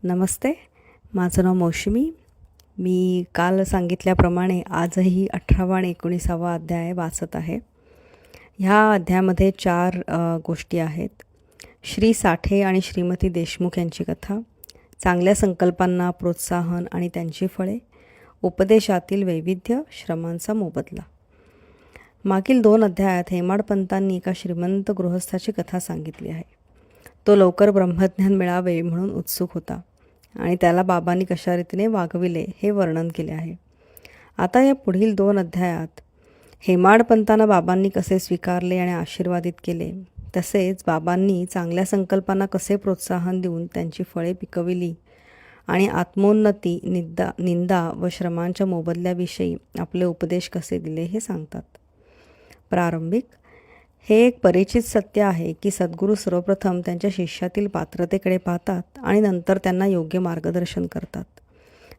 नमस्ते. माझं नाव मौशिमी. मी काल सांगितल्याप्रमाणे आजही 18वा आणि 19वा अध्याय वाचत आहे. ह्या अध्यायामध्ये 4 गोष्टी आहेत. श्री साठे आणि श्रीमती देशमुख यांची कथा, चांगल्या संकल्पांना प्रोत्साहन आणि त्यांची फळे, उपदेशातील वैविध्य, श्रमांचा मोबदला. मागील 2 अध्यायात हेमाडपंतांनी एका श्रीमंत गृहस्थाची कथा सांगितली आहे. तो लवकर ब्रह्मज्ञान मिळावे म्हणून उत्सुक होता आणि त्याला बाबांनी कशा रीतीने वागविले हे वर्णन केले आहे. आता या पुढील 2 अध्यायात हेमाडपंतांना बाबांनी कसे स्वीकारले आणि आशीर्वादित केले, तसेच बाबांनी चांगल्या संकल्पांना कसे प्रोत्साहन देऊन त्यांची फळे पिकविली आणि आत्मोन्नती, निंदा व श्रमांच्या मोबदल्याविषयी आपले उपदेश कसे दिले हे सांगतात. प्रारंभिक हे एक परिचित सत्य आहे की सद्गुरू सर्वप्रथम त्यांच्या शिष्यातील पात्रतेकडे पाहतात आणि नंतर त्यांना योग्य मार्गदर्शन करतात.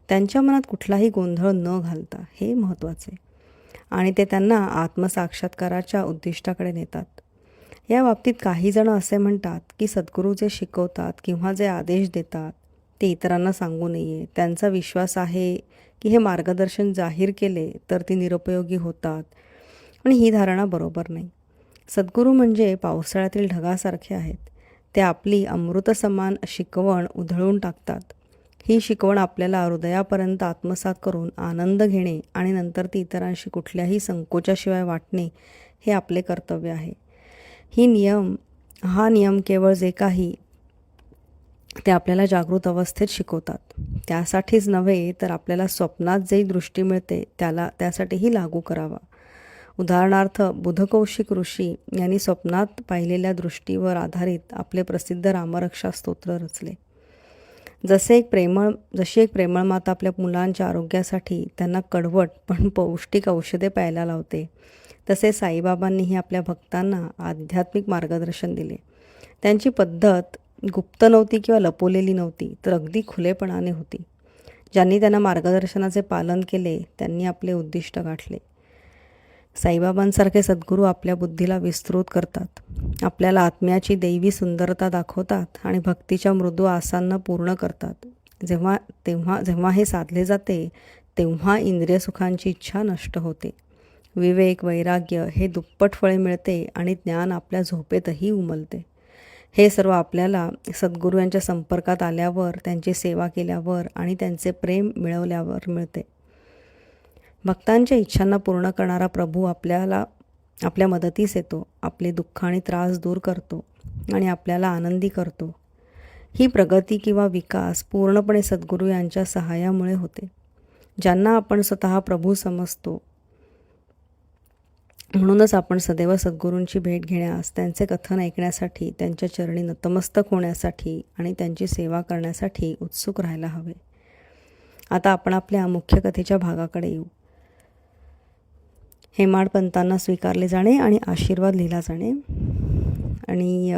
त्यांच्या मनात कुठलाही गोंधळ न घालता, हे महत्त्वाचे, आणि ते त्यांना आत्मसाक्षात्काराच्या उद्दिष्टाकडे नेतात. या बाबतीत काही जण असे म्हणतात की सद्गुरू जे शिकवतात किंवा जे आदेश देतात ते इतरांना सांगू नये. त्यांचा विश्वास आहे की हे मार्गदर्शन जाहीर केले तर ती निरुपयोगी होतात, आणि ही धारणा बरोबर नाही. सद्गुरू म्हणजे पावसाळ्यातील ढगासारखे आहेत. ते आपली अमृतसमान शिकवण उधळून टाकतात. ही शिकवण आपल्याला हृदयापर्यंत आत्मसात करून आनंद घेणे आणि नंतर ती इतरांशी कुठल्याही संकोचाशिवाय वाटणे हे आपले कर्तव्य आहे. हा नियम केवळ जे काही ते आपल्याला जागृत अवस्थेत शिकवतात त्यासाठीच नव्हे, तर आपल्याला स्वप्नात जे दृष्टी मिळते त्यासाठीही लागू करावा. उदाहरणार्थ, बुधकौशिक ऋषी यांनी स्वप्नात पाहिलेल्या दृष्टीवर आधारित आपले प्रसिद्ध रामरक्षा स्तोत्र रचले. जशी एक प्रेमळ माता आपल्या मुलांच्या आरोग्यासाठी त्यांना कडवट पण पौष्टिक औषधे प्यायला लावते, तसे साईबाबांनीही आपल्या भक्तांना आध्यात्मिक मार्गदर्शन दिले. त्यांची पद्धत गुप्त नव्हती किंवा लपवलेली नव्हती, तर अगदी खुलेपणाने होती. ज्यांनी त्यांना मार्गदर्शनाचे पालन केले त्यांनी आपले उद्दिष्ट गाठले. साईबाबांसारखे सद्गुरू आपल्या बुद्धीला विस्तृत करतात, आपल्याला आत्म्याची दैवी सुंदरता दाखवतात आणि भक्तीच्या मृदू आसांना पूर्ण करतात. जेव्हा हे साधले जाते तेव्हा इंद्रिय सुखांची इच्छा नष्ट होते, विवेक, वैराग्य हे दुप्पट फळे मिळते आणि ज्ञान आपल्या झोपेतही उमलते. हे सर्व आपल्याला सद्गुरू यांच्या संपर्कात आल्यावर, त्यांची सेवा केल्यावर आणि त्यांचे प्रेम मिळवल्यावर मिळते. भक्तांच्या इच्छांना पूर्ण करणारा प्रभू आपल्या मदतीस येतो, आपले दुःख आणि त्रास दूर करतो आणि आपल्याला आनंदी करतो. ही प्रगती किंवा विकास पूर्णपणे सद्गुरू यांच्या सहाय्यामुळे होते. ज्यांना आपण स्वतः प्रभू समजतो, म्हणूनच आपण सदैव सद्गुरूंची भेट घेण्यास, त्यांचे कथन ऐकण्यासाठी, त्यांच्या चरणी नतमस्तक होण्यासाठी आणि त्यांची सेवा करण्यासाठी उत्सुक राहायला हवे. आता आपण आपल्या मुख्य कथेच्या भागाकडे येऊ. हेमाडपंतांना स्वीकारले जाणे आणि आशीर्वाद लिहिला जाणे, आणि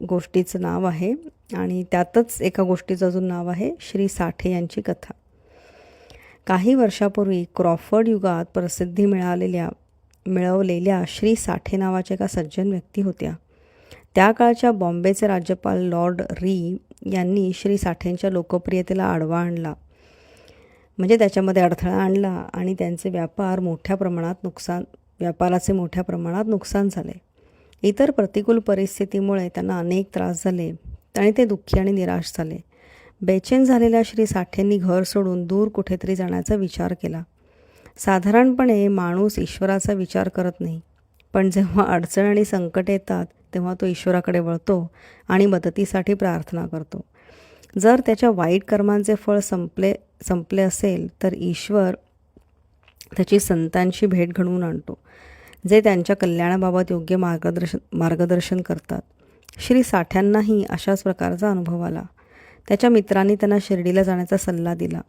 गोष्टीचं नाव आहे, आणि त्यातच एका गोष्टीचं अजून नाव आहे श्री साठे यांची कथा. काही वर्षापूर्वी क्रॉफर्ड युगात प्रसिद्धी मिळवलेल्या श्री साठे नावाच्या एका सज्जन व्यक्ती होत्या. त्या काळच्या बॉम्बेचे राज्यपाल लॉर्ड री यांनी श्री साठेंच्या लोकप्रियतेला आडवा आणला, म्हणजे त्याच्यामध्ये अडथळा आणला, आणि त्यांचे व्यापाराचे मोठ्या प्रमाणात नुकसान झाले. इतर प्रतिकूल परिस्थितीमुळे त्यांना अनेक त्रास झाले आणि ते दुःखी आणि निराश झाले. बेचैन झालेल्या श्री साठेंनी घर सोडून दूर कुठेतरी जाण्याचा विचार केला. साधारणपणे माणूस ईश्वराचा विचार करत नाही, पण जेव्हा अडचण आणि संकट येतात तेव्हा तो ईश्वराकडे वळतो आणि मदतीसाठी प्रार्थना करतो. जर त्याच्या वाईट कर्मांचे फळ संपले असेल तर ईश्वर त्याची संतांची भेट घडवून आणतो, जे त्यांच्या कल्याणाबाबत योग्य मार्गदर्शन करतात. श्री साठ्यांनाही अशाच प्रकारचा अनुभव आला. त्याच्या मित्रांनी त्यांना शिर्डीला जाण्याचा सल्ला दिला,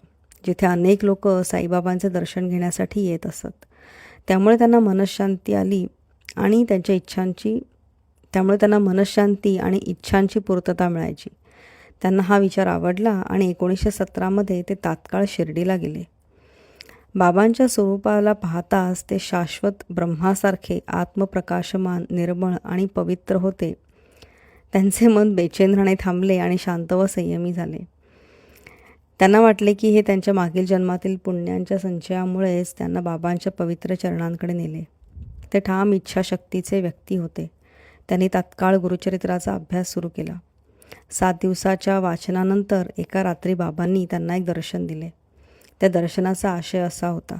जिथे अनेक लोक साईबाबांचे दर्शन घेण्यासाठी येत असत. त्यामुळे त्यांना मनःशांती आणि इच्छांची पूर्तता मिळायची. त्यांना हा विचार आवडला आणि 1917 ते तात्काळ शिर्डीला गेले. बाबांच्या स्वरूपाला पाहताच ते शाश्वत ब्रह्मासारखे आत्मप्रकाशमान, निर्मळ आणि पवित्र होते. त्यांचे मन बेचैन थांबले आणि शांत व संयमी झाले. त्यांना वाटले की हे त्यांच्या मागील जन्मातील पुण्यांच्या संचयामुळेच त्यांना बाबांच्या पवित्र चरणांकडे नेले. ते ठाम इच्छाशक्तीचे व्यक्ती होते. त्यांनी तात्काळ गुरुचरित्राचा अभ्यास सुरू केला. 7 दिवसाच्या वाचनानंतर एका रात्री बाबांनी त्यांना एक दर्शन दिले. त्या दर्शनाचा आशय असा होता.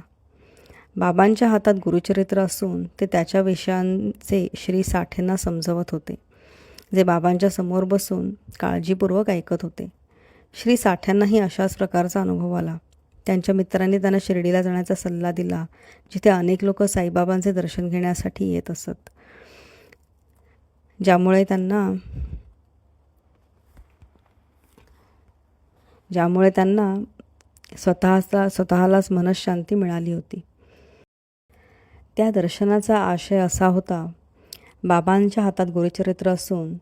बाबांच्या हातात गुरुचरित्र असून ते त्याच्या विषयांचे श्री साठेंना समजवत होते, जे बाबांच्या समोर बसून काळजीपूर्वक ऐकत होते. श्री साठ्यांनाही अशाच प्रकारचा अनुभव आला. त्यांच्या मित्रांनी त्यांना शिर्डीला जाण्याचा सल्ला दिला, जिथे अनेक लोक साईबाबांचे दर्शन घेण्यासाठी येत असत. ज्यामुळे त्यांना स्वतःलाच मनःशांती मिळाली होती. त्या दर्शनाचा आशय असा होता. बाबांच्या हातात गुरुचरित्र असून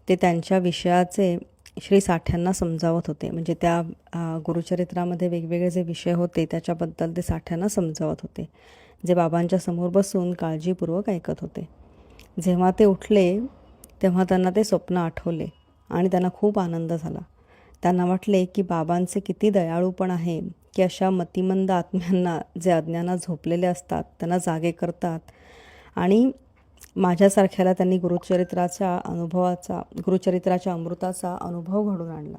ते त्यांच्या विषयाचे श्री साठ्यांना समजावत होते. म्हणजे त्या गुरुचरित्रामध्ये वेगवेगळे जे विषय होते त्याच्याबद्दल ते साठ्यांना समजावत होते, जे बाबांच्या समोर बसून काळजीपूर्वक ऐकत होते. जेव्हा ते उठले तेव्हा त्यांना ते स्वप्न आठवले आणि त्यांना खूप आनंद झाला. त्यांना वाटले की बाबांचे किती दयाळूपण आहे की अशा मतिमंद आत्म्यांना, जे अज्ञानात झोपलेले असतात, त्यांना जागे करतात. आणि माझ्यासारख्याला त्यांनी गुरुचरित्राच्या अमृताचा अनुभव घडून आणला.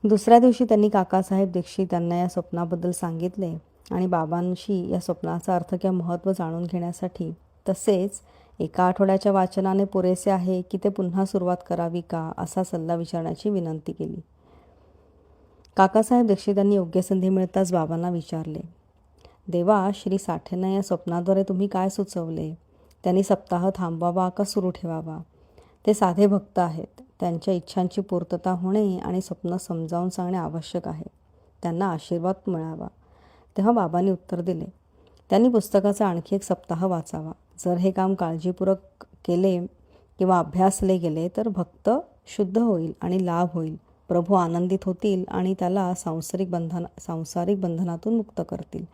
दुसऱ्या दिवशी त्यांनी काकासाहेब दीक्षित यांना या स्वप्नाबद्दल सांगितले आणि बाबांशी या स्वप्नाचा अर्थ किंवा महत्त्व जाणून घेण्यासाठी, तसेच एका आठवड्याच्या वाचनाने पुरेसे आहे की ते पुन्हा सुरुवात करावी का, असा सल्ला विचारण्याची विनंती केली. काकासाहेब दीक्षित यांनी योग्य संधी मिळताच बाबांना विचारले, देवा, श्री साठेंना या स्वप्नाद्वारे तुम्ही काय सुचवले? त्यांनी सप्ताह थांबवावा का सुरू ठेवावा? ते साधे भक्त आहेत. त्यांच्या इच्छांची पूर्तता होणे आणि स्वप्न समजावून सांगणे आवश्यक आहे. त्यांना आशीर्वाद मिळावा. तेव्हा बाबांनी उत्तर दिले, त्यांनी पुस्तकाचा आणखी एक सप्ताह वाचावा. जर हे काम काळजीपूर्वक केले किंवा अभ्यासले गेले तर भक्त शुद्ध होईल आणि लाभ होईल. प्रभू आनंदित होतील आणि त्याला सांसारिक बंधनातून मुक्त करतील.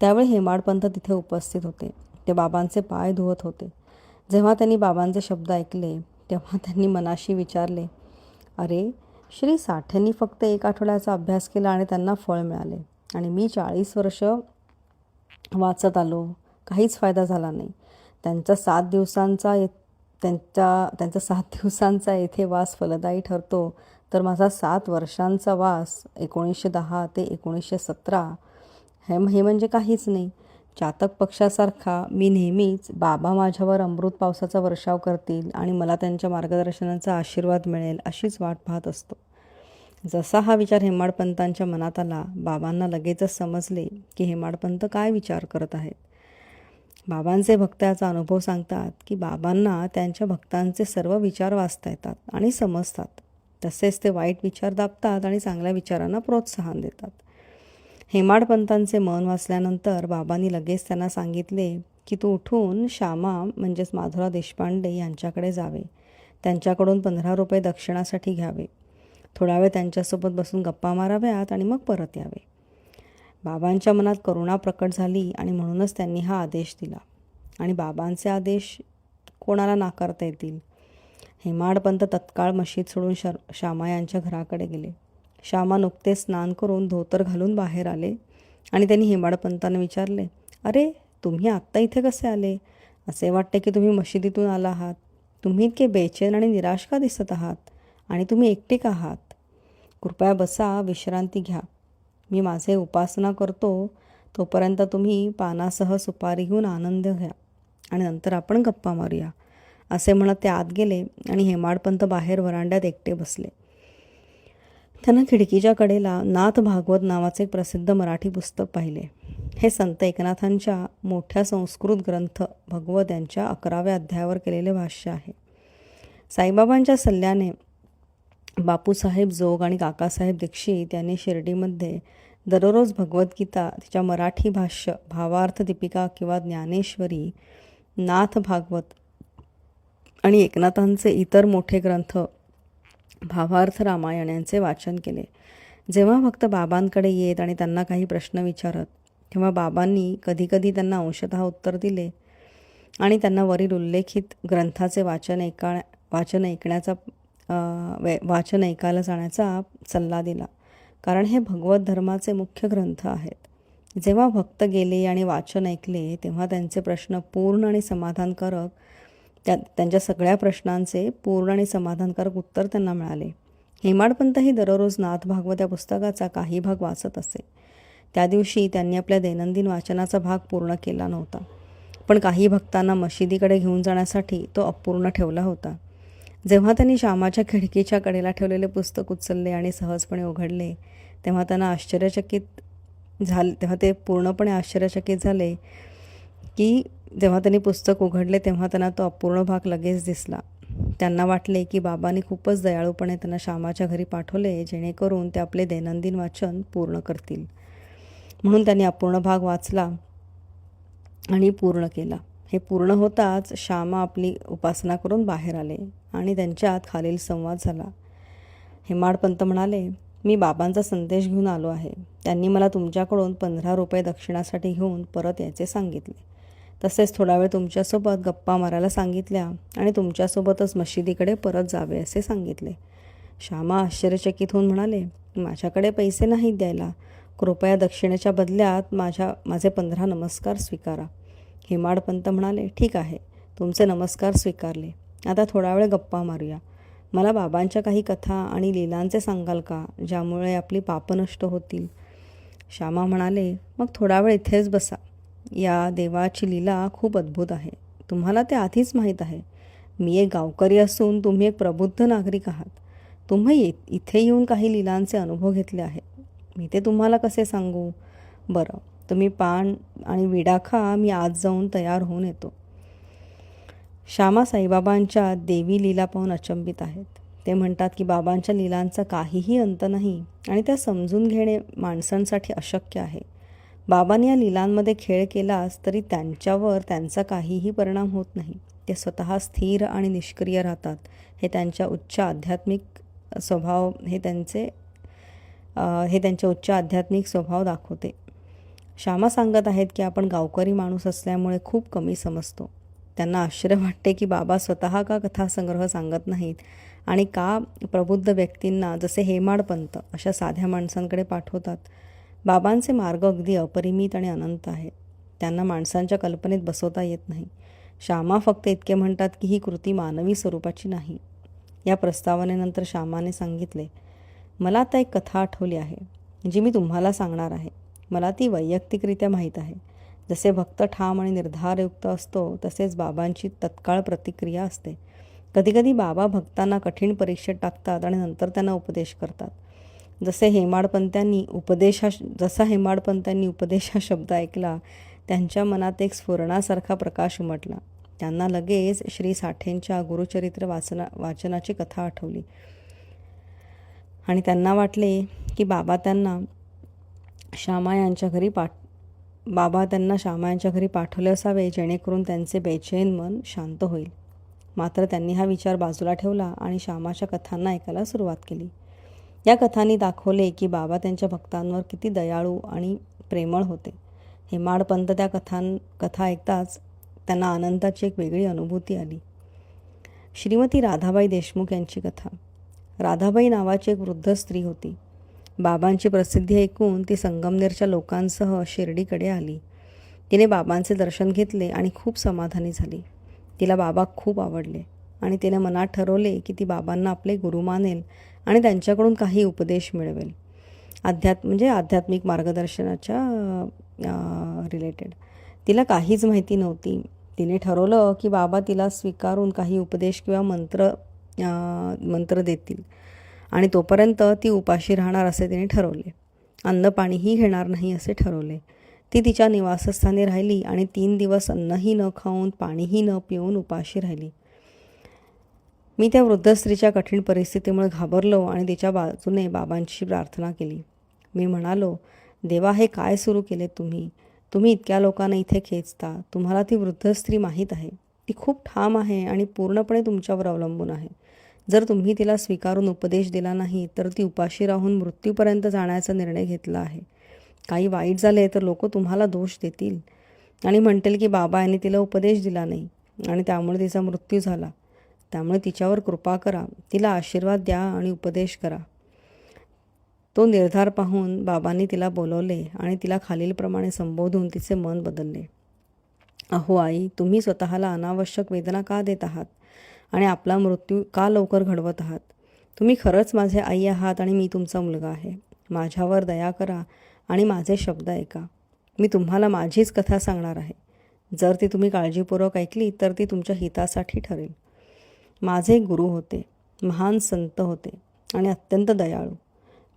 त्यावेळी हेमाडपंत तिथे उपस्थित होते. ते बाबांचे पाय धुवत होते. जेव्हा त्यांनी बाबांचे शब्द ऐकले तेव्हा त्यांनी मनाशी विचारले, अरे, श्री साठेंनी फक्त 1 आठवड्याचा अभ्यास केला आणि त्यांना फळ मिळाले, आणि मी 40 वर्ष वाचत आलो, काहीच फायदा झाला नाही. त्यांचा 7 दिवसांचा येथे वास फलदायी ठरतो, तर माझा 7 वर्षांचा वास 1910 ते 1917 हे म्हणजे काहीच नाही. चातक पक्षासारखा मी नेहमीच बाबा माझ्यावर अमृत पावसाचा वर्षाव करतील आणि मला त्यांच्या मार्गदर्शनाचा आशीर्वाद मिळेल अशीच वाट पाहत असतो. जसा हा विचार हेमाडपंतांच्या मनात आला, बाबांना लगेचच समजले की हेमाडपंत काय विचार करत आहेत. बाबांचे भक्त याचा अनुभव सांगतात की बाबांना त्यांच्या भक्तांचे सर्व विचार वाचता येतात आणि समजतात. तसेच ते वाईट विचार दाबतात आणि चांगल्या विचारांना प्रोत्साहन देतात. हेमाडपंतांचे मन वाचल्यानंतर बाबांनी लगेच त्यांना सांगितले की तू उठून श्यामा म्हणजेच माधुरा देशपांडे यांच्याकडे जावे. त्यांच्याकडून 15 रुपये दक्षिणासाठी घ्यावे. थोडा वेळ त्यांच्यासोबत बसून गप्पा माराव्यात आणि मग परत यावे. बाबांच्या मनात करुणा प्रकट झाली आणि म्हणूनच त्यांनी हा आदेश दिला. आणि बाबांचे आदेश कोणाला नाकारता येतील. हेमाडपंत तत्काळ मशीद सोडून श्यामा यांच्या घराकडे गेले. श्यामा नुकतेच स्नान करून धोतर घालून बाहेर आले आणि त्यांनी हेमाडपंतांना विचारले, अरे, तुम्ही आत्ता इथे कसे आले? असे वाटते की तुम्ही मशिदीतून आला आहात. तुम्ही इतके बेचैन आणि निराश का दिसत आहात? आणि तुम्ही एकटे का आहात? कृपया बसा, विश्रांती घ्या. मी माझे उपासना करतो, तोपर्यंत तुम्ही पानासह सुपारी घेऊन आनंद घ्या आणि नंतर आपण गप्पा मारूया. असे म्हणत ते आत गेले आणि हेमाडपंत बाहेर वरांड्यात एकटे बसले. त्यांना खिडकीच्या कडेला नाथ भागवत नावाचे एक प्रसिद्ध मराठी पुस्तक पाहिले. हे संत एकनाथांच्या मोठ्या संस्कृत ग्रंथ भगवत यांच्या 11व्या अध्यायावर केलेले भाष्य आहे. साईबाबांच्या सल्ल्याने बापूसाहेब जोग आणि काकासाहेब दीक्षित यांनी शिर्डीमध्ये दररोज भगवद्गीता, तिच्या मराठी भाष्य, भावार्थ दीपिका किंवा ज्ञानेश्वरी, नाथ भागवत आणि एकनाथांचे इतर मोठे ग्रंथ भावार्थ रामायण यांचे वाचन केले. जेव्हा भक्त बाबांकडे येत आणि त्यांना काही प्रश्न विचारत, तेव्हा बाबांनी कधीकधी त्यांना अंशतः उत्तर दिले आणि त्यांना वरील उल्लेखित ग्रंथाचे वाचन ऐकायला जाण्याचा सल्ला दिला, कारण हे भगवत धर्माचे मुख्य ग्रंथ आहेत. जेव्हा भक्त गेले आणि वाचन ऐकले तेव्हा त्यांचे प्रश्न पूर्ण आणि समाधानकारक त्यांच्या सगळ्या प्रश्नांचे पूर्ण आणि समाधानकारक उत्तर त्यांना मिळाले. हेमाडपंतही दररोज नाथ भागवत या पुस्तकाचा काही भाग वाचत असे. त्या दिवशी त्यांनी आपल्या दैनंदिन वाचनाचा भाग पूर्ण केला नव्हता, पण काही भक्तांना मशिदीकडे घेऊन जाण्यासाठी तो अपूर्ण ठेवला होता. जेव्हा त्यांनी श्यामाच्या खिडकीच्या कडेला ठेवलेले पुस्तक उचलले आणि सहजपणे उघडले तेव्हा ते पूर्णपणे आश्चर्यचकित झाले की जेव्हा त्यांनी पुस्तक उघडले तेव्हा त्यांना तो अपूर्ण भाग लगेच दिसला. त्यांना वाटले की बाबांनी खूपच दयाळूपणे त्यांना श्यामाच्या घरी पाठवले, जेणेकरून ते आपले दैनंदिन वाचन पूर्ण करतील. म्हणून त्यांनी अपूर्ण भाग वाचला आणि पूर्ण केला. हे पूर्ण होताच श्यामा आपली उपासना करून बाहेर आले आणि त्यांच्यात खालील संवाद झाला. हेमाडपंत म्हणाले, मी बाबांचा संदेश घेऊन आलो आहे. त्यांनी मला तुमच्याकडून 15 रुपये दक्षिणासाठी घेऊन परत यायचे सांगितले. तसेच थोडा वेळ तुमच्यासोबत गप्पा मारायला सांगितल्या आणि तुमच्यासोबतच मशिदीकडे परत जावे असे सांगितले. श्यामा आश्चर्यचकित होऊन म्हणाले, माझ्याकडे पैसे नाहीत द्यायला. कृपया दक्षिणेच्या बदल्यात माझे 15 नमस्कार स्वीकारा. हेमाडपंत म्हणाले, ठीक आहे, तुमचे नमस्कार स्वीकारले. आता थोडा वेळ गप्पा मारूया. मला बाबांच्या काही कथा आणि लीलांचे सांगाल का, ज्यामुळे आपली पापं नष्ट होतील? श्यामा म्हणाले, मग थोडा वेळ इथेच बसा. या देवाची लीला खूप अद्भुत आहे. तुम्हाला ते आधीच माहीत आहे. मी एक गावकरी असून तुम्ही एक प्रबुद्ध नागरिक आहात. तुम्ही इथे येऊन काही लीलांचे अनुभव घेतले आहेत. मी ते तुम्हाला कसे सांगू? बरं, तुम्ही पान आणि विडा खा. मी आज जाऊन तयार होऊन येतो. श्यामा साईबाबांच्या देवी लीला पाहून अचंबित आहेत. ते म्हणतात की बाबांच्या लीलांचा काहीही अंत नाही आणि त्या समजून घेणे माणसांसाठी अशक्य आहे. बाबांनी या लीलांमध्ये खेळ केलास तरी त्यांच्यावर त्यांचा काहीही परिणाम होत नाही. ते स्वतः स्थिर आणि निष्क्रिय राहतात. हे त्यांच्या उच्च आध्यात्मिक स्वभाव दाखवते. श्यामा सांगत आहेत की आपण गावकरी माणूस असल्यामुळे खूप कमी समजतो. त्यांना आश्चर्य वाटते की बाबा स्वतः का कथासंग्रह सांगत नाहीत आणि का प्रबुद्ध व्यक्तींना जसे हेमाडपंत अशा साध्या माणसांकडे पाठवतात. बाबांचे मार्ग अगदी अपरिमित आणि अनंत आहेत. त्यांना माणसांच्या कल्पनेत बसवता येत नाही. श्यामा फक्त इतके म्हणतात की ही कृती मानवी स्वरूपाची नाही. या प्रस्तावनेनंतर श्यामाने सांगितले, मला आता एक कथा आठवली आहे, जी मी तुम्हाला सांगणार आहे. मला ती वैयक्तिकरित्या माहीत आहे. जसे भक्त ठाम आणि निर्धारयुक्त असतो तसेच बाबांची तत्काळ प्रतिक्रिया असते. कधीकधी बाबा भक्तांना कठीण परीक्षेत टाकतात आणि नंतर त्यांना उपदेश करतात. जसा हेमाडपंतांनी उपदेश हा शब्द ऐकला, त्यांच्या मनात एक स्फुरणासारखा प्रकाश उमटला. त्यांना लगेच श्री साठेंच्या गुरुचरित्र वाचनाची कथा आठवली आणि त्यांना वाटले की बाबा त्यांना श्यामा यांच्या घरी पाठवले असावे, जेणेकरून त्यांचे बेचैन मन शांत होईल. मात्र त्यांनी हा विचार बाजूला ठेवला आणि श्यामाच्या कथांना ऐकायला सुरुवात केली. या कथांनी दाखवले की बाबा त्यांच्या भक्तांवर किती दयाळू आणि प्रेमळ होते. हेमाडपंत त्या कथा ऐकताच त्यांना आनंदाची एक वेगळी अनुभूती आली. श्रीमती राधाबाई देशमुख यांची कथा. राधाबाई नावाची एक वृद्ध स्त्री होती. बाबांची प्रसिद्धी ऐकून ती संगमनेरच्या लोकांसह शिर्डीकडे आली. तिने बाबांचे दर्शन घेतले आणि खूप समाधानी झाली. तिला बाबा खूप आवडले आणि तिने मनात ठरवले की ती बाबांना आपले गुरु मानेल आणि त्यांच्याकडून काही उपदेश मिळवेल. आध्यात्मिक मार्गदर्शनाच्या रिलेटेड. तिला काहीच माहिती नव्हती. तिने ठरवलं की बाबा तिला स्वीकारून काही उपदेश किंवा मंत्र देतील आणि तोपर्यंत ती उपाशी राहणार असे तिने ठरवले. अन्न पाणीही घेणार नाही असे ठरवले. ती तिच्या निवासस्थानी राहिली आणि 3 दिवस अन्नही न खाऊन पाणीही न पिऊन उपाशी राहिली. मी त्या वृद्ध स्त्रीच्या कठीण परिस्थितीमुळे घाबरलो आणि तिच्या बाजूने बाबांची प्रार्थना केली. मी म्हणालो, देवा, हे काय सुरू केले तुम्ही इतक्या लोकांना इथे खेचता. तुम्हाला ती वृद्ध स्त्री माहीत आहे. ती खूप ठाम आहे आणि पूर्णपणे तुमच्यावर अवलंबून आहे. जर तुम्ही तिला स्वीकारून उपदेश दिला नाही तर ती उपाशी राहून मृत्यूपर्यंत जाण्याचा निर्णय घेतला आहे. काही वाईट झाले तर लोक तुम्हाला दोष देतील आणि म्हणतील की बाबा यांनी तिला उपदेश दिला नाही आणि त्यामुळे तिचा मृत्यू झाला. त्यामुळे तिच्यावर कृपा करा, तिला आशीर्वाद द्या आणि उपदेश करा. तो निर्धार पाहून बाबांनी तिला बोलवले आणि तिला खालीलप्रमाणे संबोधून तिचे मन बदलले. अहो आई, तुम्ही स्वतःला अनावश्यक वेदना का देत आहात आणि आपला मृत्यू का लवकर घडवत आहात? तुम्ही खरंच माझे आई आहात आणि मी तुमचा मुलगा आहे. माझ्यावर दया करा आणि माझे शब्द ऐका. मी तुम्हाला माझीच कथा सांगणार आहे. जर ती तुम्ही काळजीपूर्वक ऐकली तर ती तुमच्या हितासाठी ठरेल. माझे गुरु होते, महान संत होते आणि अत्यंत दयाळू.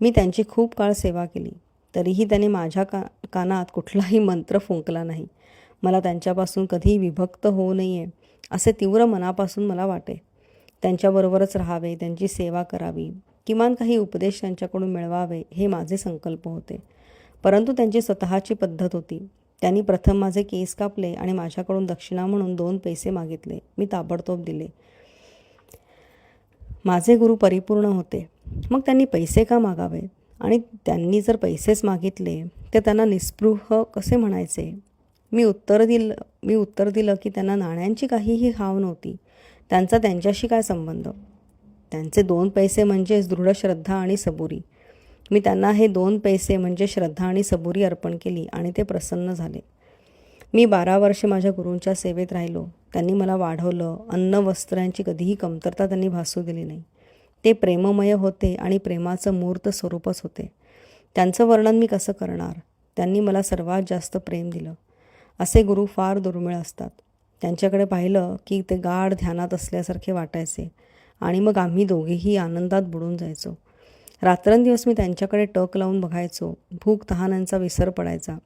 मी त्यांची खूप काळ सेवा केली. तरीही त्यांनी माझ्या कानात कुठलाही मंत्र फुंकला नाही. मला त्यांच्यापासून कधीही विभक्त होऊ नये असे तीव्र मनापासून मला वाटे. त्यांच्याबरोबरच राहावे, त्यांची सेवा करावी, किमान काही उपदेश त्यांच्याकडून मिळवावे हे माझे संकल्प होते. परंतु त्यांची स्वतःची पद्धत होती. त्यांनी प्रथम माझे केस कापले आणि माझ्याकडून दक्षिणा म्हणून 2 पैसे मागितले. मी ताबडतोब दिले. माझे गुरु परिपूर्ण होते. मग त्यांनी पैसे का मागावे? आणि त्यांनी जर पैसेच मागितले तर त्यांना निस्पृह कसे म्हणायचे? मी उत्तर दिलं की त्यांना नाण्यांची काहीही हाव नव्हती. त्यांचा त्यांच्याशी काय संबंध? त्यांचे 2 पैसे म्हणजेच दृढ श्रद्धा आणि सबुरी. मी त्यांना हे 2 पैसे म्हणजे श्रद्धा आणि सबुरी अर्पण केली आणि ते प्रसन्न झाले. मी 12 वर्षे माझ्या गुरूंच्या सेवेत राहिलो. त्यांनी मला वाढवलं. अन्न वस्त्रांची कधीही कमतरता त्यांनी भासू दिली नाही. ते प्रेममय होते आणि प्रेमाचं मूर्त स्वरूपच होते. त्यांचं वर्णन मी कसं करणार? त्यांनी मला सर्वात जास्त प्रेम दिलं. असे गुरु फार दुर्मिळ असतात. त्यांच्याकडे पाहिलं की ते गाढ ध्यानात असल्यासारखे वाटायचे आणि मग आम्ही दोघेही आनंदात बुडून जायचो. रात्रंदिवस मी त्यांच्याकडे टक लावून बघायचो. भूक तहानांचा विसर पडायचा.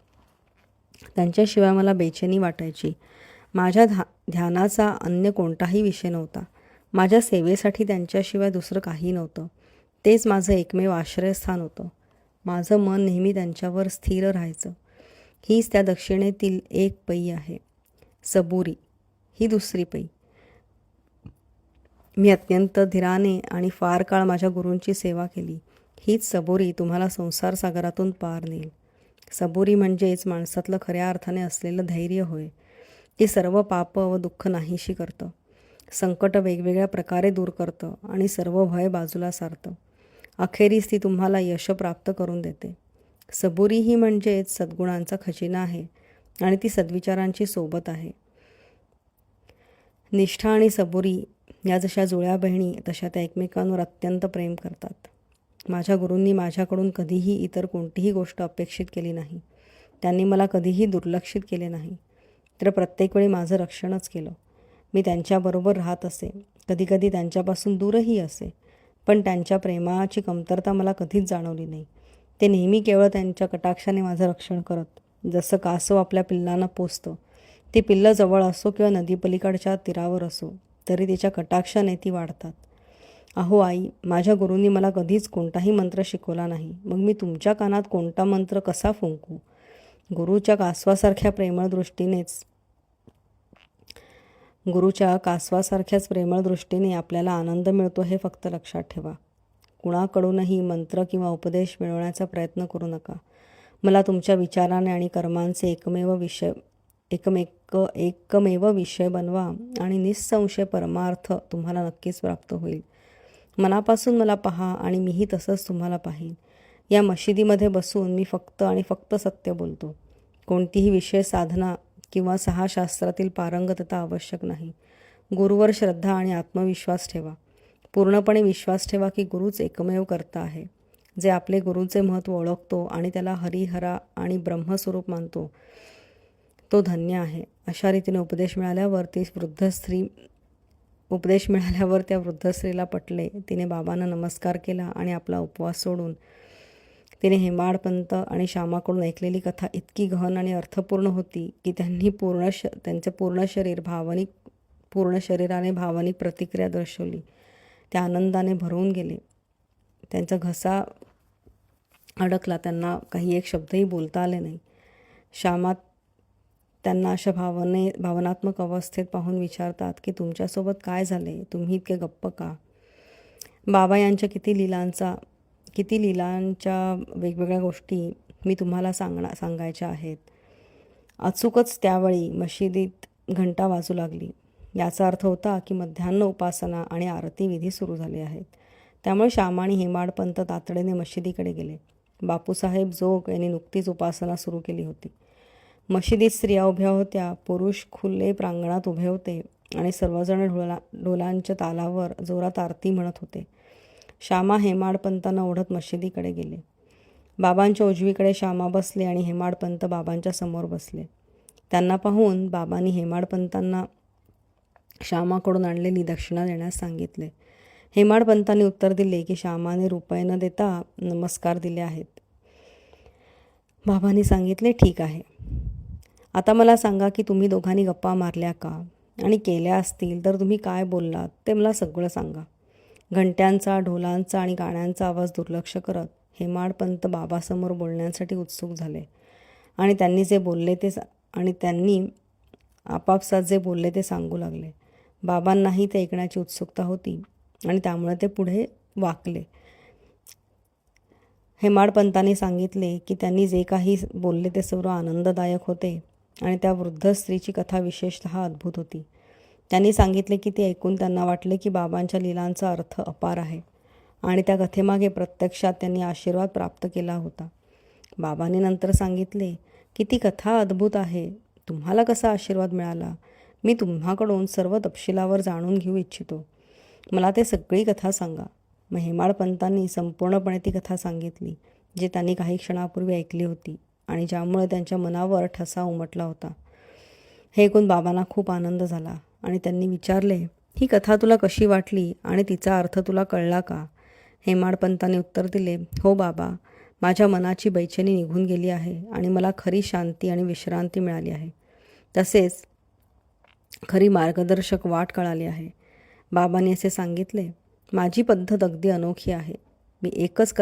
त्यांच्याशिवाय मला बेचैनी वाटायची. माझ्या ध्यानाचा अन्य कोणताही विषय नव्हता. माझ्या सेवेसाठी त्यांच्याशिवाय दुसरं काही नव्हतं. तेच माझं एकमेव आश्रयस्थान होतं. माझं मन नेहमी त्यांच्यावर स्थिर राहायचं. हीच त्या दक्षिणेतील एक पै आहे. सबुरी ही दुसरी पै. मी अत्यंत धीराने आणि फार काळ माझ्या गुरूंची सेवा केली. हीच सबुरी तुम्हाला संसार सागरातून पार नेईल. सबुरी म्हणजेच माणसातलं खऱ्या अर्थाने असलेलं धैर्य होय. ते सर्व पाप व दुःख नाहीशी करतं. संकट वेगवेगळ्या प्रकारे दूर करतं आणि सर्व भय बाजूला सारतं. अखेरीस ती तुम्हाला यश प्राप्त करून देते. सबुरी ही म्हणजेच सद्गुणांचा खजिना आहे आणि ती सद्विचारांची सोबत आहे. निष्ठा आणि सबुरी या जशा जुळ्या बहिणी तशा त्या एकमेकांवर अत्यंत प्रेम करतात. माझ्या गुरूंनी माझ्याकडून कधीही इतर कोणतीही गोष्ट अपेक्षित केली नाही. त्यांनी मला कधीही दुर्लक्षित केले नाही, तर प्रत्येक वेळी माझं रक्षणच केलं. मी त्यांच्याबरोबर राहत असे, कधीकधी त्यांच्यापासून दूरही असे, पण त्यांच्या प्रेमाची कमतरता मला कधीच जाणवली नाही. ते नेहमी केवळ त्यांच्या कटाक्षाने माझं रक्षण करत. जसं कासव आपल्या पिल्लांना पोसतं, ती पिल्लं जवळ असो किंवा नदीपलीकडच्या तीरावर असो, तरी तिच्या कटाक्षाने ती वाढतात. अहो आई, माझ्या गुरूंनी मला कधीच कोणताही मंत्र शिकवला नाही. मग मी तुमच्या कानात कोणता मंत्र कसा फुंकू? गुरुच्या कासवासारख्याच प्रेमळ दृष्टीने आपल्याला आनंद मिळतो हे फक्त लक्षात ठेवा. कुणाकडूनही मंत्र किंवा उपदेश मिळवण्याचा प्रयत्न करू नका. मला तुमच्या विचाराने आणि कर्मांचे एकमेव विषय बनवा आणि निःसंशय परमार्थ तुम्हाला नक्कीच प्राप्त होईल. मनापासून मला पहा आणि मीही तसंच तुम्हाला पाहीन. या मशिदीमध्ये बसून मी फक्त आणि फक्त सत्य बोलतो. कोणतीही विशेष साधना किंवा 6 शास्त्रातील पारंगतता आवश्यक नाही. गुरुवर श्रद्धा आणि आत्मविश्वास ठेवा. पूर्णपणे विश्वास ठेवा की गुरुच एकमेव कर्ता आहे. जे आपले गुरूचे महत्त्व ओळखतो आणि त्याला हरिहरा आणि ब्रह्मस्वरूप मानतो तो धन्य आहे. अशा रीतीने उपदेश मिळाल्यावर त्या वृद्ध स्त्रीला पटले. तिने बाबांना नमस्कार केला आणि आपला उपवास सोडून तिने हेमाडपंत आणि श्यामाकडून ऐकलेली कथा इतकी गहन आणि अर्थपूर्ण होती की त्यांचे पूर्ण शरीराने भावनिक प्रतिक्रिया दर्शवली. त्या आनंदाने भरवून गेले. त्यांचा घसा अडकला. त्यांना काही एक शब्दही बोलता आले नाही. श्यामा त्यांना अशा भावनात्मक अवस्थेत पाहून विचारतात की तुमच्यासोबत काय झाले? तुम्ही इतके गप्प का? बाबा यांच्या किती लीलांच्या वेगवेगळ्या गोष्टी मी तुम्हाला सांगायच्या आहेत. अचूकच त्यावेळी मशिदीत घंटा वाजू लागली. याचा अर्थ होता की मध्यान्ह उपासना आणि आरती विधी सुरू झाले आहेत. त्यामुळे श्यामा आणि हेमाडपंत तातडीने मशिदीकडे गेले. बापूसाहेब जोग यांनी नुकतीच उपासना सुरू केली होती. मशिदीत स्त्रिया उभ्या होत्या, पुरुष खुले प्रांगणात उभे होते आणि सर्वजण ढोलांच्या तालावर जोरात आरती म्हणत होते. श्यामा हेमाडपंतांना ओढत मशिदीकडे गेले. बाबांच्या उजवीकडे श्यामा बसले आणि हेमाडपंत बाबांच्या समोर बसले. त्यांना पाहून बाबांनी हेमाडपंतांना श्यामाकडून आणलेली दक्षिणा देण्यास सांगितले. हेमाडपंतांनी उत्तर दिले की श्यामाने रुपये न देता नमस्कार दिले आहेत. बाबांनी सांगितले, ठीक आहे. आता मला सांगा की तुम्ही दोघांनी गप्पा मारल्या का, आणि केल्या असतील तर तुम्ही काय बोललात ते मला सगळं सांगा. घंट्यांचा, ढोलांचा आणि गाण्यांचा आवाज दुर्लक्ष करत हेमाडपंत बाबासमोर बोलण्यासाठी उत्सुक झाले आणि त्यांनी आपापसात जे बोलले ते सांगू लागले. बाबांनाही ते ऐकण्याची उत्सुकता होती आणि त्यामुळे ते पुढे वाकले. हेमाडपंतांनी सांगितले की त्यांनी जे काही बोलले ते सर्व आनंददायक होते आणि त्या वृद्ध स्त्रीची कथा विशेषतः अद्भुत होती. त्यांनी सांगितले की ते ऐकून त्यांना वाटले की बाबांच्या लीलांचा अर्थ अपार आहे आणि त्या कथेमागे प्रत्यक्षात त्यांनी आशीर्वाद प्राप्त केला होता. बाबांनी नंतर सांगितले की ती कथा अद्भुत आहे. तुम्हाला कसा आशीर्वाद मिळाला? मी तुम्हाकडून सर्व तपशिलावर जाणून घेऊ इच्छितो. मला ते सगळी कथा सांगा. मग हेमाडपंतांनी संपूर्णपणे ती कथा सांगितली, जी त्यांनी काही क्षणापूर्वी ऐकली होती आणि ज्यामुळे त्यांच्या मनावर ठसा उमटला होता. हे ऐकून बाबांना खूप आनंद झाला आणि त्यांनी विचारले, ही कथा तुला कशी वाटली आणि तिचा अर्थ तुला कळला का? हेमाडपंतांनी उत्तर दिले, हो बाबा, माझ्या मनाची बैचेनी निघून गेली आहे आणि मला खरी शांती आणि विश्रांती मिळाली आहे. तसेच खरी मार्गदर्शक वाट कळाली आहे. बाबांनी असे सांगितले, माझी पद्धत अगदी अनोखी आहे. मी एकच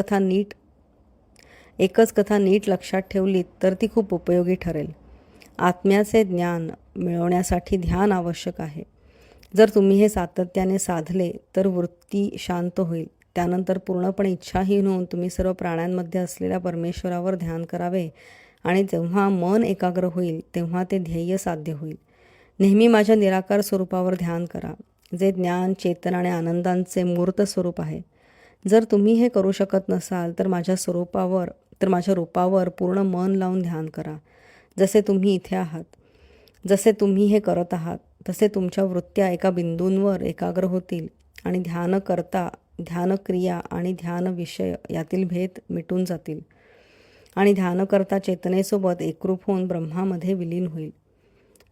कथा नीट लक्षात ठेवलीत तर ती खूप उपयोगी ठरेल. आत्म्याचे ज्ञान मिळवण्यासाठी ध्यान आवश्यक आहे. जर तुम्ही हे सातत्याने साधले तर वृत्ती शांत होईल. त्यानंतर पूर्णपणे इच्छाहीन होऊन तुम्ही सर्व प्राण्यांमध्ये असलेल्या परमेश्वरावर ध्यान करावे आणि जेव्हा मन एकाग्र होईल तेव्हा ते ध्येय साध्य होईल. नेहमी माझ्या निराकार स्वरूपावर ध्यान करा, जे ज्ञान, चेतन आणि आनंदांचे मूर्त स्वरूप आहे. जर तुम्ही हे करू शकत नसाल तर माझ्या रूपावर पूर्ण मन लावून ध्यान करा. जसे तुम्ही इथे आहात, जसे तुम्ही हे करत आहात तसे तुमच्या वृत्त्या एका बिंदूंवर एकाग्र होतील आणि ध्यानक्रिया आणि ध्यान विषय यातील भेद मिटून जातील आणि ध्यानकर्ता चेतनेसोबत एकरूप होऊन ब्रह्मामध्ये विलीन होईल.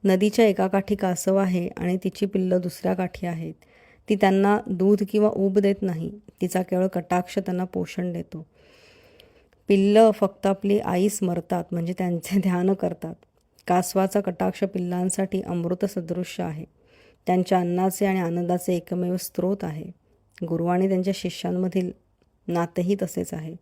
नदीच्या एका काठी कासव आहे आणि तिची पिल्लं दुसऱ्या काठी आहेत. ती त्यांना दूध किंवा ऊब देत नाही. तिचा केवळ कटाक्ष त्यांना पोषण देतो. पिल्लं फक्त आपली आई स्मरतात, म्हणजे त्यांचे ध्यान करतात. कासवाचा कटाक्ष पिल्लांसाठी अमृत सदृश्य आहे. त्यांच्या अन्नाचे आणि आनंदाचे एकमेव स्रोत आहे. गुरु आणि त्यांच्या शिष्यांमधील नातेही तसेच आहे.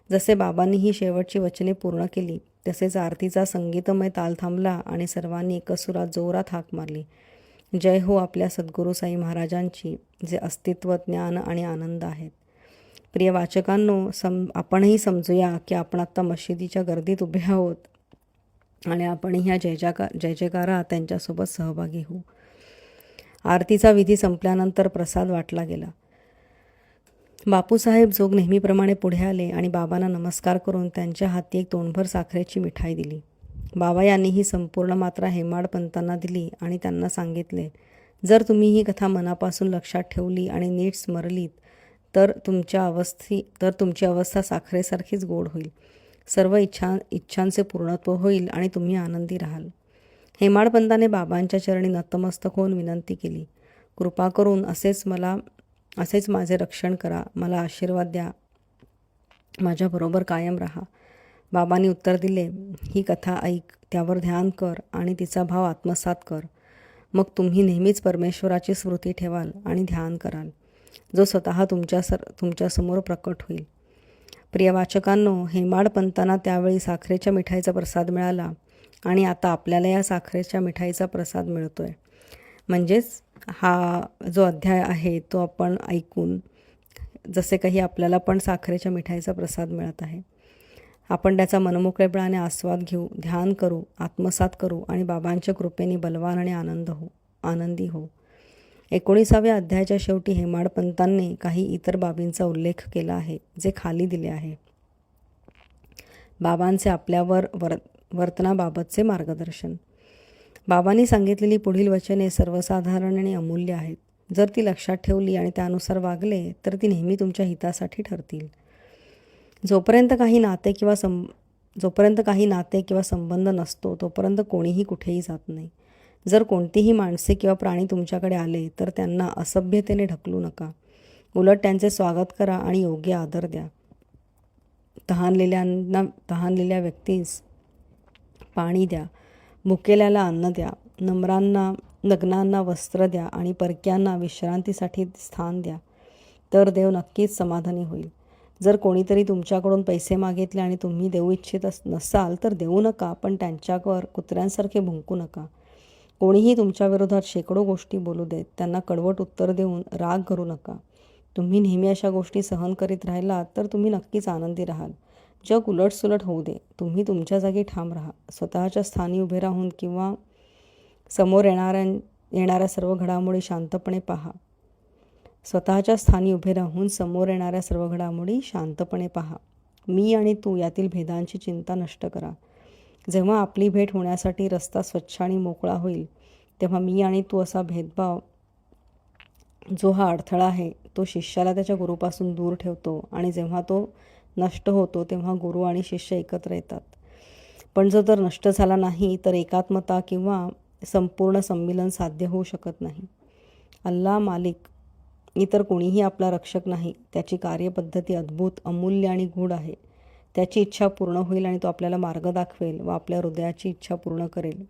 जसे बाबांनी ही शेवटची वचने पूर्ण केली तसेच आरतीचा संगीतमय ताल थांबला आणि सर्वांनी एकसुरात जोरात हाक मारली, जय हो आपल्या सद्गुरू साई महाराजांची, जे अस्तित्व, ज्ञान आणि आनंद आहेत. प्रिय वाचकांनो, आपणही समजूया की आपण आत्ता मशिदीच्या गर्दीत उभे आहोत आणि आपणही ह्या जय जयकारात त्यांच्यासोबत सहभागी होऊ. आरतीचा विधी संपल्यानंतर प्रसाद वाटला गेला. बापूसाहेब जोग नेहमीप्रमाणे पुढे आले आणि बाबांना नमस्कार करून त्यांच्या हाती एक तोंडभर साखरेची मिठाई दिली. बाबा यांनी ही संपूर्ण मात्रा हेमाडपंतांना दिली आणि त्यांना सांगितले, जर तुम्ही ही कथा मनापासून लक्षात ठेवली आणि नीट स्मरलीत तर तुमची अवस्था साखरेसारखीच गोड होईल. सर्व इच्छांचे पूर्णत्व होईल आणि तुम्ही आनंदी राहाल. हेमाडपंताने बाबांच्या चरणी नतमस्तक होऊन विनंती केली, कृपा करून असेच माझे रक्षण करा, मला आशीर्वाद द्या, माझ्याबरोबर कायम राहा. बाबांनी उत्तर दिले, ही कथा ऐक, त्यावर ध्यान कर आणि तिचा भाव आत्मसात कर. मग तुम्ही नेहमीच परमेश्वराची स्मृती ठेवाल आणि ध्यान कराल, जो स्वतः तुमच्यासमोर प्रकट होईल. प्रिय वाचकांनो, हेमाडपंतांना त्यावेळी साखरेच्या मिठाईचा प्रसाद मिळाला आणि आता आपल्याला या साखरेच्या मिठाईचा प्रसाद मिळतोय. म्हणजेच हा जो अध्याय आहे तो आपण ऐकून जसे काही आपल्याला पण साखरेच्या मिठाईचा प्रसाद मिळत आहे, आपण त्याचा मनमोकळेपणाने आस्वाद घेऊ, ध्यान करू, आत्मसात करू आणि बाबांच्या कृपेने बलवान आणि आनंदी हो. 19व्या अध्यायाच्या शेवटी हेमाडपंतांनी काही इतर बाबींचा उल्लेख केला आहे, जे खाली दिले आहे. बाबांचे आपल्यावर वर्तनाबाबतचे मार्गदर्शन. बाबांनी सांगितलेली पुढील वचने सर्वसाधारण आणि अमूल्य आहेत. जर ती लक्षात ठेवली आणि त्यानुसार वागले तर ती नेहमी तुमच्या हितासाठी ठरतील. जोपर्यंत काही नाते किंवा संबंध नसतो तोपर्यंत कोणीही कुठेही जात नाही. जर कोणतीही माणसे किंवा प्राणी तुमच्याकडे आले तर त्यांना असभ्यतेने ढकलू नका. उलट त्यांचे स्वागत करा आणि योग्य आदर द्या. तहानलेल्या व्यक्तीस पाणी द्या, भुकेल्याला अन्न द्या, नग्नांना वस्त्र द्या आणि परक्यांना विश्रांतीसाठी स्थान द्या. तर देव नक्कीच समाधानी होईल. जर कोणीतरी तुमच्याकडून पैसे मागितले आणि तुम्ही देऊ इच्छित नसाल तर देऊ नका, पण त्यांच्यावर कुत्र्यांसारखे भुंकू नका. कोणीही तुमच्या विरोधात शेकडो गोष्टी बोलू देत, त्यांना कडवट उत्तर देऊन राग करू नका. तुम्ही नेहमी अशा गोष्टी सहन करीत राहिलात तर तुम्ही नक्कीच आनंदी राहाल. जग उलटसुलट होऊ दे, तुम्ही तुमच्या जागी ठाम राहा. स्वतःच्या स्थानी उभे राहून किंवा समोर येणाऱ्या सर्व घडामोडी शांतपणे पहा. मी आणि तू यातील भेदांची चिंता नष्ट करा. जेव्हा आपली भेट होण्यासाठी रस्ता स्वच्छ आणि मोकळा होईल तेव्हा मी आणि तू असा भेदभाव, जो हा अडथळा आहे, तो शिष्याला त्याच्या गुरुपासून दूर ठेवतो आणि जेव्हा तो नष्ट होतो तेव्हा गुरु आणि शिष्य एकत्र येतात. पण जर नष्ट झाला नाही तर एकात्मता किंवा संपूर्ण संमिलन साध्य होऊ शकत नाही. अल्लाह मालिक, इतर कोणीही आपला रक्षक नाही. त्याची कार्यपद्धती अद्भुत, अमूल्य आणि गूढ आहे. त्याची इच्छा पूर्ण होईल आणि तो आपल्याला मार्ग दाखवेल व आपल्या हृदयाची इच्छा पूर्ण करेल.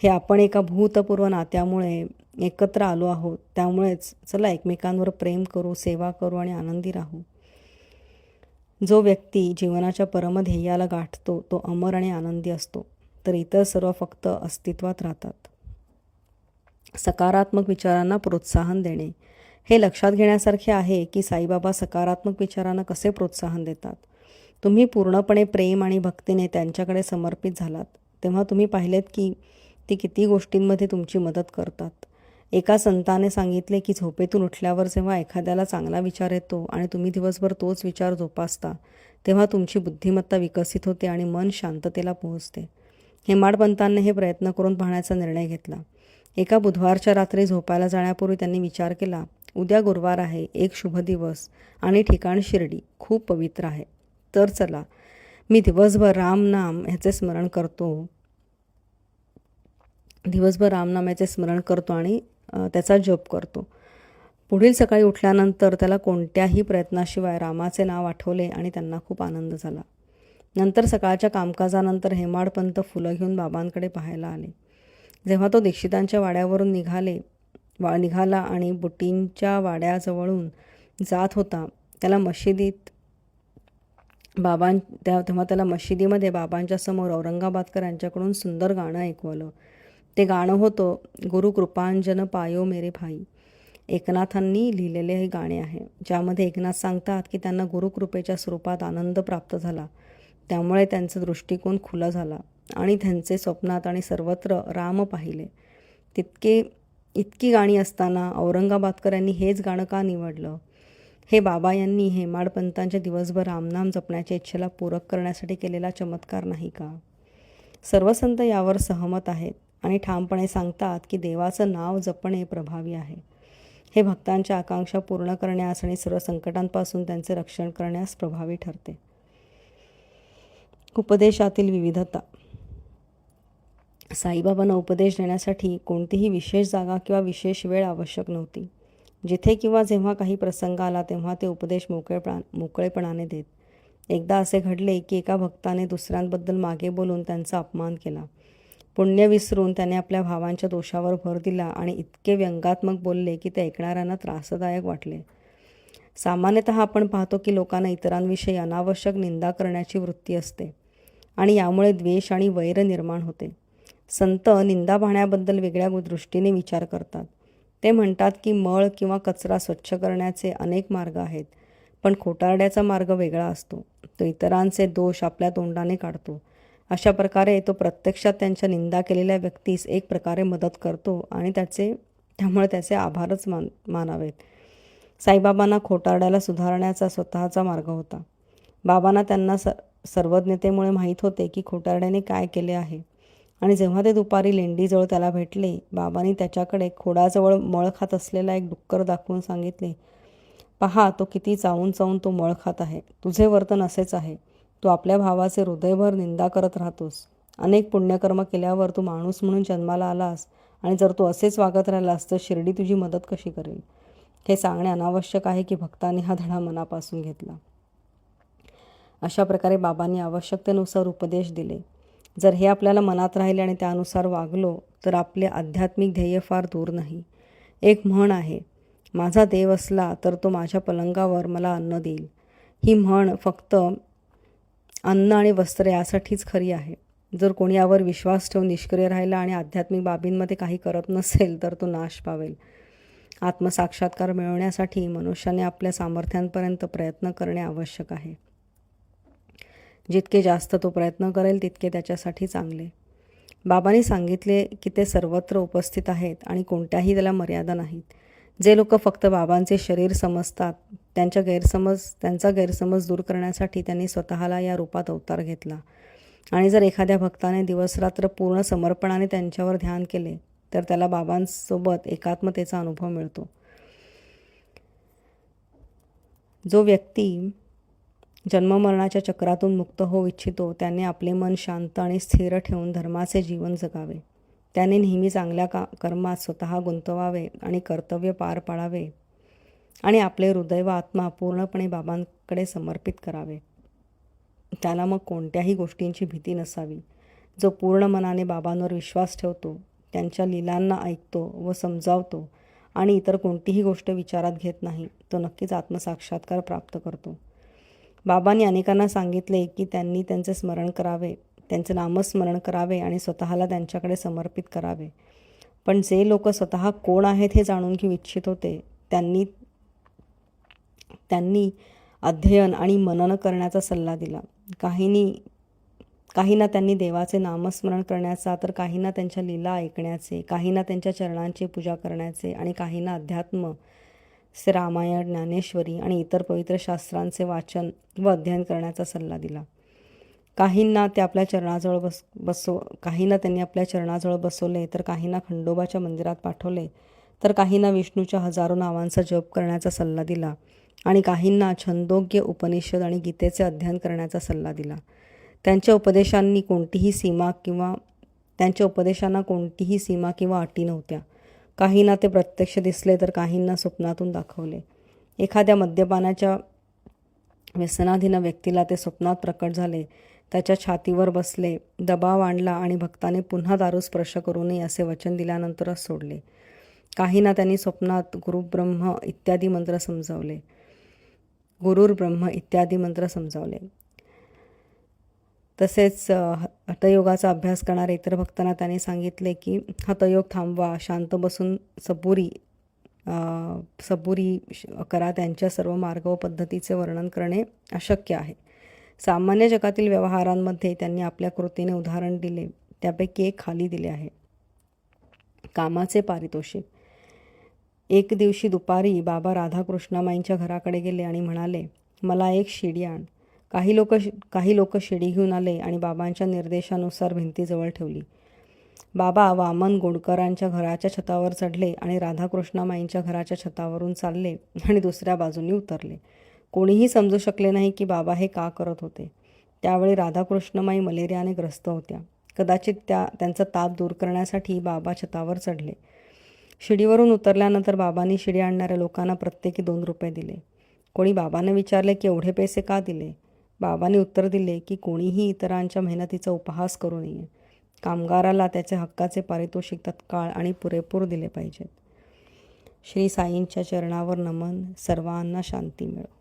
हे आपण एका भूतपूर्व नात्यामुळे एकत्र आलो आहोत. त्यामुळेच चला एकमेकांवर प्रेम करू, सेवा करू आणि आनंदी राहू. जो व्यक्ती जीवनाच्या परमध्येयाला गाठतो तो अमर आणि आनंदी असतो, तर इतर सर्व फक्त अस्तित्वात राहतात. सकारात्मक विचारांना प्रोत्साहन देणे. हे लक्षात घेण्यासारखे आहे की साईबाबा सकारात्मक विचारांना कसे प्रोत्साहन देतात. तुम्ही पूर्णपणे प्रेम आणि भक्तीने त्यांच्याकडे समर्पित झालात तेव्हा तुम्ही पाहिलेत की ते किती गोष्टींमध्ये तुमची मदत करतात. एका संताने सांगितले की झोपेतून उठल्यावर जेव्हा एखाद्याला चांगला विचार येतो आणि तुम्ही दिवसभर तोच विचार जोपासता तेव्हा तुमची बुद्धिमत्ता विकसित होते आणि मन शांततेला पोहोचते. हेमाडपंतांनी हे प्रयत्न करून पाहण्याचा निर्णय घेतला. एका बुधवारच्या रात्री झोपायला जाण्यापूर्वी त्यांनी विचार केला, उद्या गुरुवार आहे, एक शुभ दिवस आणि ठिकाण शिर्डी खूप पवित्र आहे. तर चला, मी दिवसभर रामनामाचे स्मरण करतो आणि त्याचा जप करतो. पुढील सकाळी उठल्यानंतर त्याला कोणत्याही प्रयत्नाशिवाय रामाचे नाव आठवले आणि त्यांना खूप आनंद झाला. नंतर सकाळच्या कामकाजानंतर हेमाडपंत फुलं घेऊन बाबांकडे पाहायला आले. जेव्हा तो दीक्षितांच्या वाड्यावरून निघाला आणि बुटींच्या वाड्याजवळून जात होता तेव्हा त्याला मशिदीमध्ये बाबांच्या समोर औरंगाबादकर यांच्याकडून सुंदर गाणं ऐकवलं. ते गाणं होतं, गुरु कृपांजन पायो मेरे भाई. एकनाथांनी लिहिलेले हे गाणे आहे, ज्यामध्ये एकनाथ सांगतात की त्यांना गुरुकृपेच्या स्वरूपात आनंद प्राप्त झाला. त्यामुळे त्यांचा दृष्टिकोन खुला झाला आणि त्यांचे स्वप्नात आणि सर्वत्र राम पाहिले. इतकी गाणी असताना औरंगाबादकर यांनी हेच गाणं का निवडलं? हे बाबा यांनी हेमाडपंतांच्या दिवसभर रामनाम जपण्याच्या इच्छेला पूरक करण्यासाठी केलेला चमत्कार नाही का? सर्व संत यावर सहमत आहेत आणि ठामपणे सांगतात की देवाचं नाव जपणे प्रभावी आहे. हे भक्तांच्या आकांक्षा पूर्ण करण्यास आणि सर्व संकटांपासून त्यांचे रक्षण करण्यास प्रभावी ठरते. उपदेशातील विविधता. साईबाबांना उपदेश देण्यासाठी कोणतीही विशेष जागा किंवा विशेष वेळ आवश्यक नव्हती. जिथे किंवा जेव्हा काही प्रसंग आला तेव्हा ते उपदेश मोकळेपणाने देत. एकदा असे घडले की एका भक्ताने दुसऱ्यांबद्दल मागे बोलून त्यांचा अपमान केला. पुण्य विसरून त्याने आपल्या भावांच्या दोषावर भर दिला आणि इतके व्यंगात्मक बोलले की ते ऐकणाऱ्यांना त्रासदायक वाटले. सामान्यतः आपण पाहतो की लोकांना इतरांविषयी अनावश्यक निंदा करण्याची वृत्ती असते आणि यामुळे द्वेष आणि वैर निर्माण होते. संत निंदा पाहण्याबद्दल वेगळ्या दृष्टीने विचार करतात. ते म्हणतात की मळ किंवा कचरा स्वच्छ करण्याचे अनेक मार्ग आहेत, पण खोटारड्याचा मार्ग वेगळा असतो. तो इतरांचे दोष आपल्या तोंडाने काढतो अशा प्रकारे तो प्रत्यक्षात त्यांच्या निंदा केलेल्या व्यक्तीस एक प्रकारे मदत करतो आणि त्यामुळे त्याचे आभारच मानावेत. साईबाबांना खोटारड्याला सुधारण्याचा स्वतःचा मार्ग होता. बाबांना त्यांना सर्वज्ञतेमुळे माहीत होते की खोटारड्याने काय केले आहे. आणि जेव्हा ते दुपारी लेंडीजवळ त्याला भेटले, बाबांनी त्याच्याकडे खोडाजवळ मळ खात असलेला एक डुक्कर दाखवून सांगितले, "पहा, तो किती चावून चावून तो मळ खात आहे. तुझे वर्तन असेच आहे. तू आपल्या भावाचे हृदयभर निंदा करत राहतोस. अनेक पुण्यकर्म केल्यावर तू माणूस म्हणून जन्माला आलास आणि जर तू असेच वागत राहिलास तर शिर्डी तुझी मदत कशी करेल?" हे सांगणे अनावश्यक आहे की भक्तांनी हा धडा मनापासून घेतला. अशा प्रकारे बाबांनी आवश्यकतेनुसार उपदेश दिले. जर हे आपल्याला मनात राहिले आणि त्यानुसार वागलो तर आपले आध्यात्मिक ध्येय फार दूर नाही. एक म्हण आहे, "माझा देव असला तर तो माझ्या पलंगावर मला अन्न देईल." ही म्हण फक्त अन्न आणि वस्त्र यासाठीच खरी आहे. जर कोणी यावर विश्वास ठेवून निष्क्रिय राहिला आणि आध्यात्मिक बाबींमध्ये काही करत नसेल तर तो नाश पावेल. आत्मसाक्षात्कार मिळवण्यासाठी मनुष्याने आपल्या सामर्थ्यांपर्यंत प्रयत्न करणे आवश्यक आहे. जितके जास्त तो प्रयत्न करेल तितके त्याच्यासाठी चांगले. बाबांनी सांगितले की ते सर्वत्र उपस्थित आहेत आणि कोणत्याही त्याला मर्यादा नाहीत. जे लोक फक्त बाबांचे शरीर समजतात त्यांचा गैरसमज दूर करण्यासाठी त्यांनी स्वतःला या रूपात अवतार घेतला. आणि जर एखाद्या भक्ताने दिवसरात्र पूर्ण समर्पणाने त्यांच्यावर ध्यान केले तर त्याला बाबांसोबत एकात्मतेचा अनुभव मिळतो. जो व्यक्ती जन्ममरणाच्या चक्रातून मुक्त होऊ इच्छितो त्याने आपले मन शांत आणि स्थिर ठेवून धर्माचे जीवन जगावे. त्याने नेहमी चांगल्या कर्मात स्वतः गुंतवावे आणि कर्तव्य पार पाडावे आणि आपले हृदय व आत्मा पूर्णपणे बाबांकडे समर्पित करावे. त्याला मग कोणत्याही गोष्टींची भीती नसावी. जो पूर्ण मनाने बाबांवर विश्वास ठेवतो, त्यांच्या लीलांना ऐकतो व समजावतो आणि इतर कोणतीही गोष्ट विचारात घेत नाही, तो नक्कीच आत्मसाक्षात्कार प्राप्त करतो. बाबांनी अनेकांना सांगितले की त्यांनी त्यांचे स्मरण करावे, त्यांचे नामस्मरण करावे आणि स्वतःला त्यांच्याकडे समर्पित करावे. पण जे लोक स्वतः कोण आहेत हे जाणून घेऊ इच्छित होते त्यांनी अध्ययन आणि मनन करण्याचा सल्ला दिला. काहींना त्यांनी देवाचे नामस्मरण करण्याचा, तर काहींना त्यांच्या लीला ऐकण्याचे, काहींना त्यांच्या चरणांची पूजा करण्याचे आणि काहींना अध्यात्म, रामायण, ज्ञानेश्वरी आणि इतर पवित्र शास्त्रांचे वाचन व अध्ययन करण्याचा सल्ला दिला. काहींना त्यांनी आपल्या चरणाजवळ बसवले, तर काहींना खंडोबाच्या मंदिरात पाठवले, तर काहींना विष्णूच्या 1000 नावांचा जप करण्याचा सल्ला दिला आणि काहींना छंदोग्य, उपनिषद आणि गीतेचे अध्ययन करण्याचा सल्ला दिला. त्यांच्या उपदेशांना कोणतीही सीमा किंवा अटी नव्हत्या. काहींना ते प्रत्यक्ष दिसले तर काहींना स्वप्नातून दाखवले. एखाद्या मद्यपानाच्या व्यसनाधीन व्यक्तीला ते स्वप्नात प्रकट झाले, त्याच्या छातीवर बसले, दबाव आणला आणि भक्ताने पुन्हा दारू स्पर्श करू नये असे वचन दिल्यानंतरच सोडले. काहींना त्यांनी स्वप्नात गुरुर्ब्रह्म इत्यादी मंत्र समजावले. तसेच हठयोगाचा अभ्यास करणाऱ्या इतर भक्तांना त्यांनी सांगितले की हठयोग थांबवा, शांत बसून सबुरी करा. त्यांच्या सर्व मार्ग व पद्धतीचे वर्णन करणे अशक्य आहे. सामान्य जगातील व्यवहारांमध्ये त्यांनी आपल्या कृतीने उदाहरण दिले. त्यापैकी एक खाली दिले आहे. कामाचे पारितोषिक. एक दिवशी दुपारी बाबा राधाकृष्णामाईंच्या घराकडे गेले आणि म्हणाले, "मला एक शिडी आण." काही लोक शिडी घेऊन आले आणि बाबांच्या निर्देशानुसार भिंतीजवळ ठेवली. बाबा वामन गोडकरांच्या घराच्या छतावर चढले आणि राधाकृष्णामाईंच्या घराच्या छतावरून चालले आणि दुसऱ्या बाजूनी उतरले. कोणीही समजू शकले नाही की बाबा हे का करत होते. त्यावेळी राधाकृष्णमाई मलेरियाने ग्रस्त होत्या. कदाचित त्यांचा ताप दूर करण्यासाठी बाबा छतावर चढले. शिडीवरून उतरल्यानंतर बाबांनी शिडी आणणाऱ्या लोकांना प्रत्येकी 2 रुपये दिले. कोणी बाबांना विचारले की एवढे पैसे का दिले? बाबांनी उत्तर दिले की कोणीही इतरांच्या मेहनतीचा उपहास करू नये. कामगाराला त्याचे हक्काचे पारितोषिक तत्काळ आणि पुरेपूर दिले पाहिजेत. श्री साईंच्या चरणावर नमन. सर्वांना शांती मिळो.